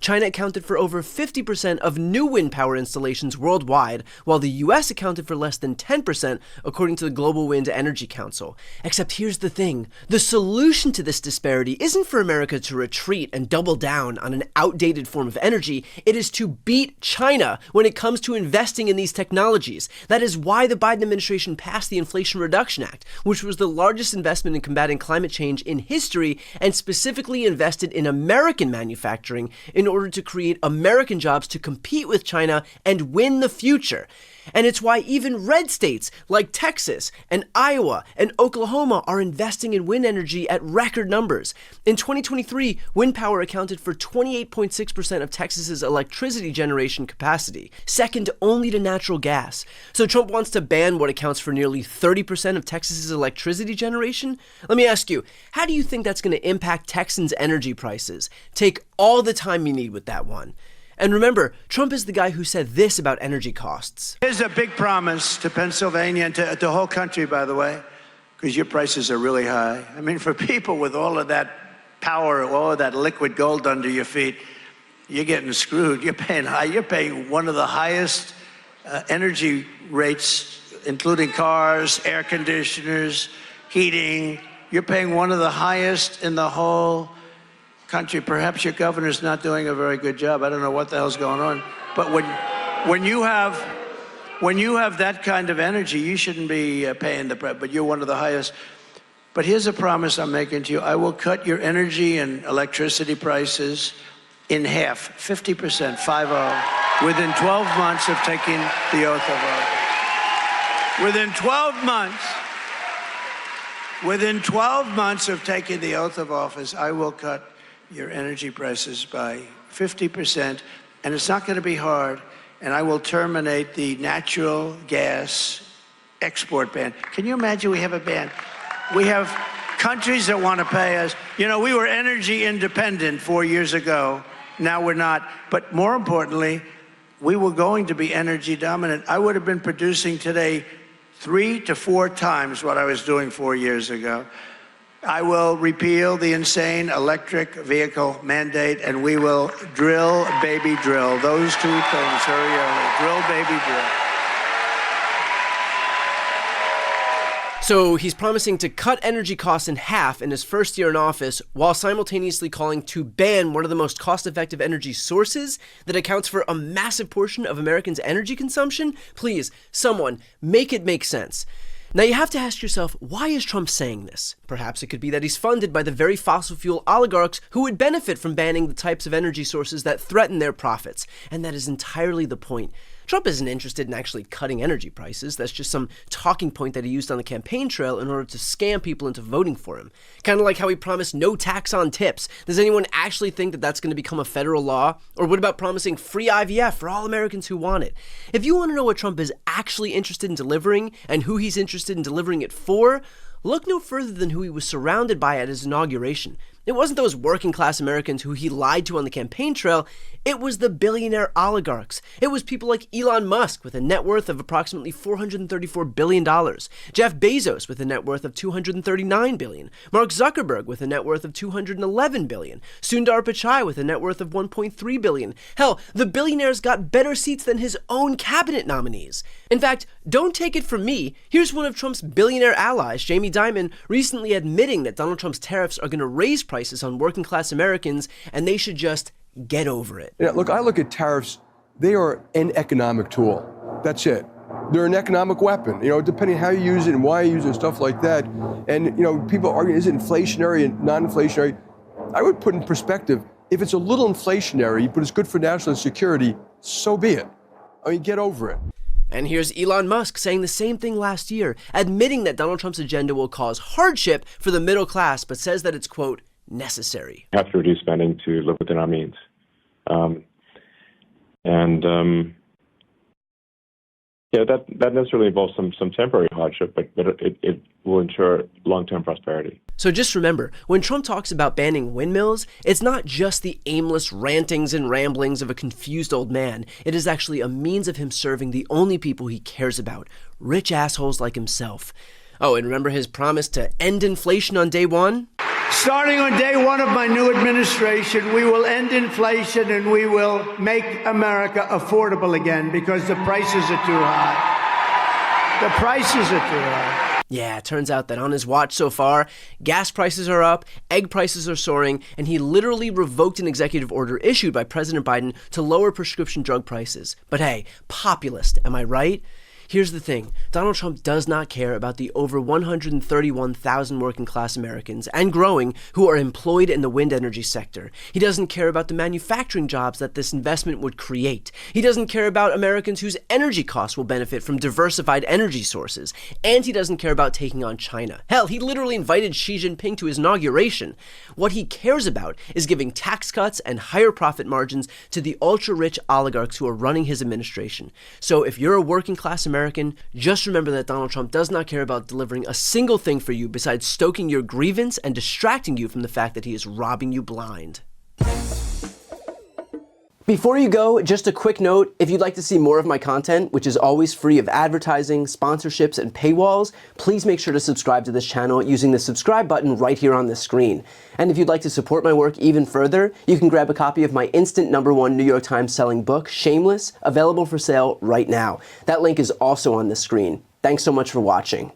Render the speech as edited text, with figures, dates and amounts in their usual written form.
China accounted for over 50% of new wind power installations worldwide, while the US accounted for less than 10%, according to the Global Wind Energy Council. Except here's the thing. The solution to this disparity isn't for America to retreat and double down on an outdated form of energy. It is to beat China when it comes to investing in these technologies. That is why the Biden administration passed the Inflation Reduction Act, which was the largest investment in combating climate change in history, and specifically invested in American manufacturing in order to create American jobs to compete with China and win the future. And it's why even red states like Texas and Iowa and Oklahoma are investing in wind energy at record numbers. In 2023, wind power accounted for 28.6% of Texas's electricity generation capacity, second only to natural gas. So Trump wants to ban what accounts for nearly 30% of Texas's electricity generation? Let me ask you, how do you think that's going to impact Texans' energy prices? Take all the time you need with that one. And remember, Trump is the guy who said this about energy costs. Here's a big promise to Pennsylvania and to the whole country, by the way, because your prices are really high. I mean, for people with all of that power, all of that liquid gold under your feet, you're getting screwed. You're paying high. You're paying one of the highest energy rates, including cars, air conditioners, heating. You're paying one of the highest in the whole country. Perhaps your governor's not doing a very good job. I don't know what the hell's going on. But when you have that kind of energy, you shouldn't be paying the price, but you're one of the highest. But here's a promise I'm making to you. I will cut your energy and electricity prices in half, 50%, 50, within 12 months of taking the oath of office. Within 12 months of taking the oath of office, I will cut your energy prices by 50%, and it's not going to be hard, and I will terminate the natural gas export ban. Can you imagine we have a ban? We have countries that want to pay us. You know, we were energy independent 4 years ago. Now we're not. But more importantly, we were going to be energy dominant. I would have been producing today 3 to 4 times what I was doing 4 years ago. I will repeal the insane electric vehicle mandate, and we will drill, baby, drill. Those 2 things, hurry, hurry. Drill, baby, drill. So he's promising to cut energy costs in half in his first year in office, while simultaneously calling to ban one of the most cost-effective energy sources that accounts for a massive portion of Americans' energy consumption? Please, someone, make it make sense. Now you have to ask yourself, why is Trump saying this? Perhaps it could be that he's funded by the very fossil fuel oligarchs who would benefit from banning the types of energy sources that threaten their profits. And that is entirely the point. Trump isn't interested in actually cutting energy prices. That's just some talking point that he used on the campaign trail in order to scam people into voting for him. Kind of like how he promised no tax on tips. Does anyone actually think that that's going to become a federal law? Or what about promising free IVF for all Americans who want it? If you want to know what Trump is actually interested in delivering and who he's interested in delivering it for, look no further than who he was surrounded by at his inauguration. It wasn't those working class Americans who he lied to on the campaign trail. It was the billionaire oligarchs. It was people like Elon Musk with a net worth of approximately $434 billion, Jeff Bezos with a net worth of $239 billion, Mark Zuckerberg with a net worth of $211 billion, Sundar Pichai with a net worth of $1.3 billion. Hell, the billionaires got better seats than his own cabinet nominees. In fact, don't take it from me. Here's one of Trump's billionaire allies, Jamie Dimon, recently admitting that Donald Trump's tariffs are going to raise prices on working class Americans, and they should just get over it. Yeah, look, I look at tariffs, they are an economic tool. That's it. They're an economic weapon, depending how you use it and why you use it and stuff like that. And, people argue, is it inflationary and non-inflationary? I would put in perspective, if it's a little inflationary, but it's good for national security, so be it. I mean, get over it. And here's Elon Musk saying the same thing last year, admitting that Donald Trump's agenda will cause hardship for the middle class, but says that it's, quote, necessary. We have to reduce spending to live within our means. That necessarily involves some temporary hardship, but it will ensure long-term prosperity. So just remember, when Trump talks about banning windmills, it's not just the aimless rantings and ramblings of a confused old man. It is actually a means of him serving the only people he cares about, rich assholes like himself. Oh, and remember his promise to end inflation on day one? Starting on day one of my new administration, we will end inflation and we will make America affordable again because the prices are too high. The prices are too high. Yeah, it turns out that on his watch so far, gas prices are up, egg prices are soaring, and he literally revoked an executive order issued by President Biden to lower prescription drug prices. But hey, populist, am I right? Here's the thing, Donald Trump does not care about the over 131,000 working class Americans, and growing, who are employed in the wind energy sector. He doesn't care about the manufacturing jobs that this investment would create. He doesn't care about Americans whose energy costs will benefit from diversified energy sources. And he doesn't care about taking on China. Hell, he literally invited Xi Jinping to his inauguration. What he cares about is giving tax cuts and higher profit margins to the ultra-rich oligarchs who are running his administration. So if you're a working class American, just remember that Donald Trump does not care about delivering a single thing for you besides stoking your grievance and distracting you from the fact that he is robbing you blind. Before you go, just a quick note, if you'd like to see more of my content, which is always free of advertising, sponsorships, and paywalls, please make sure to subscribe to this channel using the subscribe button right here on the screen. And if you'd like to support my work even further, you can grab a copy of my instant #1 New York Times selling book, Shameless, available for sale right now. That link is also on the screen. Thanks so much for watching.